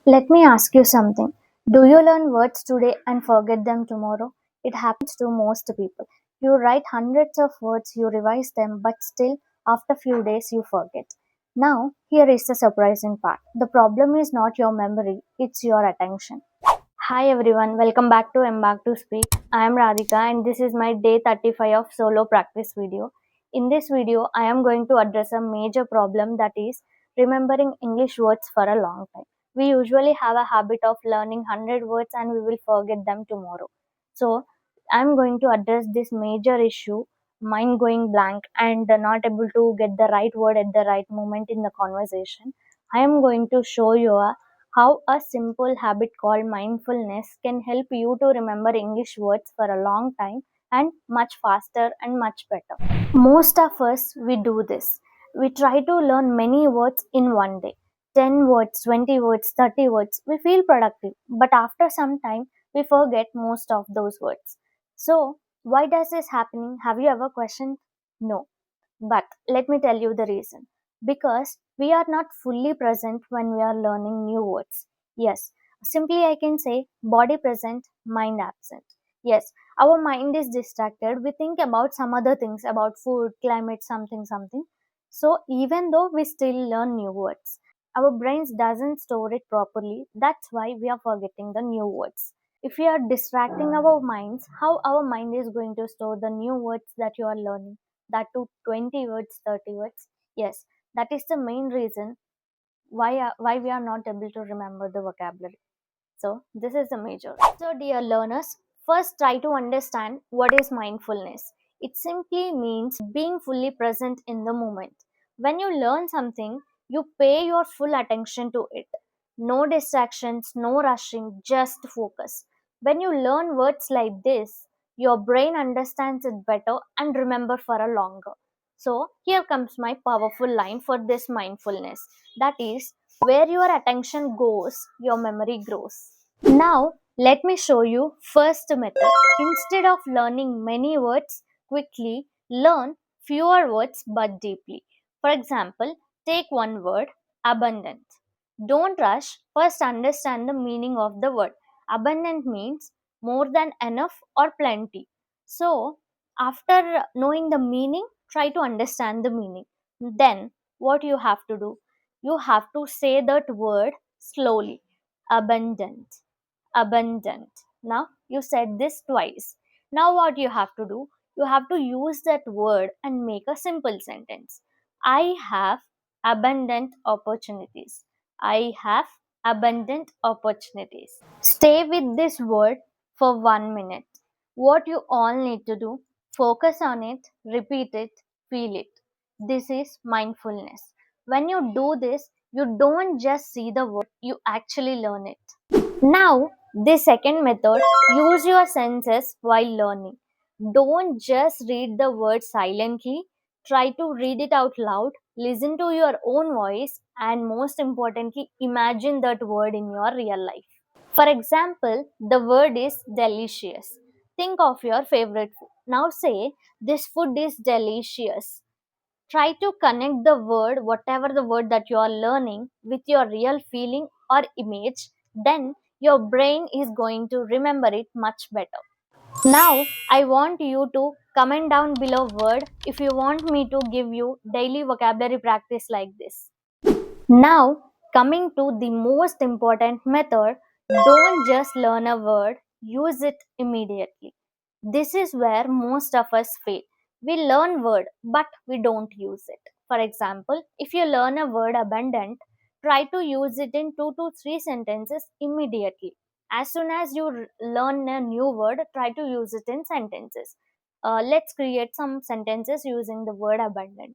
Let me ask you something. Do you learn words today and forget them tomorrow? It happens to most people. You write hundreds of words, you revise them, but still, after few days, you forget. Now, here is the surprising part. The problem is not your memory, it's your attention. Hi everyone, welcome back to Embark to Speak. I am Radhika and this is my day 35 of solo practice video. In this video, I am going to address a major problem, that is remembering English words for a long time. We usually have a habit of learning 100 words and we will forget them tomorrow. So, I am going to address this major issue, mind going blank and not able to get the right word at the right moment in the conversation. I am going to show you how a simple habit called mindfulness can help you to remember English words for a long time and much faster and much better. Most of us, we do this. We try to learn many words in one day, 10 words, 20 words, 30 words. We feel productive, but after some time, we forget most of those words. So, why does this happening? Have you ever questioned? No. But let me tell you the reason. Because we are not fully present when we are learning new words. Yes, simply I can say body present, mind absent. Yes, our mind is distracted. We think about some other things, about food, climate, something, something. So even though we still learn new words, our brains doesn't store it properly. That's why we are forgetting the new words. If we are distracting our minds, how our mind is going to store the new words that you are learning? That to 20 words, 30 words. Yes, that is the main reason why we are not able to remember the vocabulary. So this is the major. So dear learners, first try to understand what is mindfulness. It simply means being fully present in the moment. When you learn something, you pay your full attention to it. No distractions, no rushing, just focus. When you learn words like this, your brain understands it better and remember for a longer. So here comes my powerful line for this mindfulness. That is, where your attention goes, your memory grows. Now, let me show you first method. Instead of learning many words quickly, learn fewer words but deeply. For example, take one word, abundant. Don't rush, first understand the meaning of the word. Abundant means more than enough or plenty. So, after knowing the meaning, try to understand the meaning. Then, what you have to do? You have to say that word slowly. Abundant, abundant. Now you said this twice. Now what you have to do? You have to use that word and make a simple sentence. I have abundant opportunities. I have abundant opportunities. Stay with this word for 1 minute. What you all need to do, focus on it, repeat it, feel it. This is mindfulness. When you do this, you don't just see the word, you actually learn it. Now, the second method, use your senses while learning. Don't just read the word silently, try to read it out loud, listen to your own voice, and most importantly, imagine that word in your real life. For example, the word is delicious. Think of your favorite food. Now say, this food is delicious. Try to connect the word, whatever the word that you are learning, with your real feeling or image. Then your brain is going to remember it much better. Now, I want you to comment down below word if you want me to give you daily vocabulary practice like this. Now, coming to the most important method, don't just learn a word, use it immediately. This is where most of us fail. We learn word but we don't use it. For example, if you learn a word abundant, try to use it in 2 to 3 sentences immediately. As soon as you learn a new word, try to use it in sentences. Let's create some sentences using the word abundant.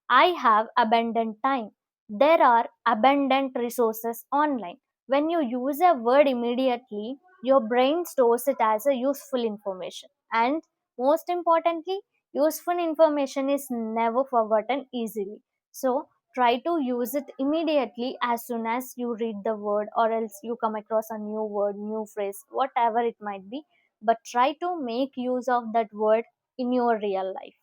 I have abundant time. There are abundant resources online. When you use a word immediately, your brain stores it as a useful information. And most importantly, useful information is never forgotten easily. So try to use it immediately as soon as you read the word or else you come across a new word, new phrase, whatever it might be. But try to make use of that word in your real life.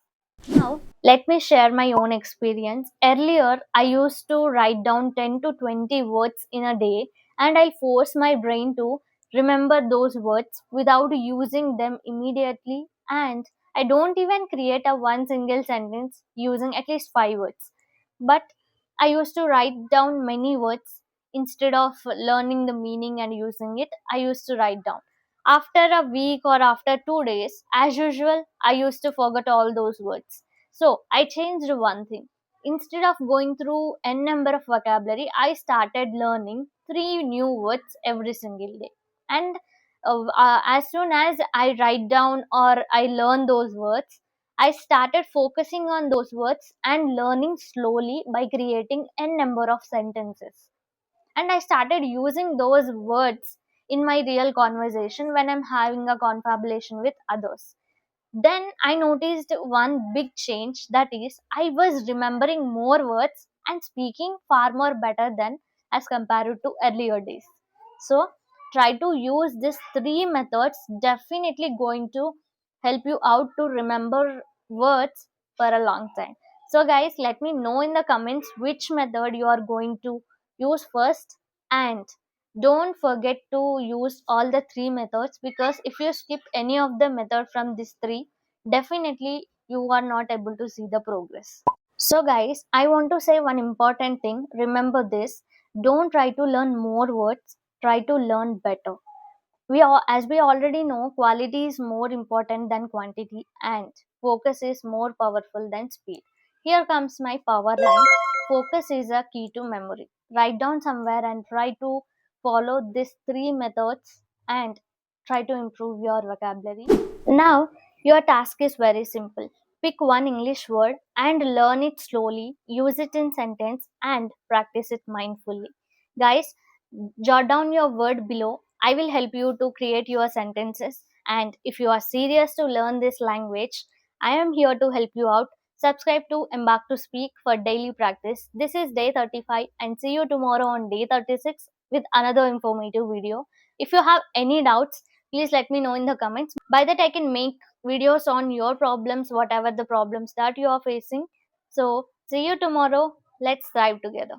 Now, let me share my own experience. Earlier, I used to write down 10 to 20 words in a day, and I'll force my brain to remember those words without using them immediately. And I don't even create a one single sentence using at least 5 words. But I used to write down many words instead of learning the meaning and using it. I used to write down. After a week or after 2 days, as usual, I used to forget all those words. So I changed one thing. Instead of going through n number of vocabulary, I started learning three new words every single day. And as soon as I write down or I learn those words, I started focusing on those words and learning slowly by creating n number of sentences. And I started using those words in my real conversation when I'm having a confabulation with others. Then I noticed one big change, that is, I was remembering more words and speaking far more better than as compared to earlier days. So try to use these three methods, definitely going to help you out to remember words for a long time. So guys, let me know in the comments which method you are going to use first, and don't forget to use all the three methods, because if you skip any of the method from these three, definitely you are not able to see the progress. So guys, I want to say one important thing. Remember this: don't try to learn more words, try to learn better. As we already know, quality is more important than quantity, and focus is more powerful than speed. Here comes my power line: focus is a key to memory. Write down somewhere and try to follow these three methods and try to improve your vocabulary. Now your task is very simple: pick one English word and learn it slowly, use it in sentence and practice it mindfully. Guys, jot down your word below. I will help you to create your sentences. And if you are serious to learn this language, I am here to help you out. Subscribe to Embark to Speak for daily practice. This is day 35, and see you tomorrow on day 36 with another informative video. If you have any doubts, please let me know in the comments. By that, I can make videos on your problems, whatever the problems that you are facing. So, see you tomorrow. Let's thrive together.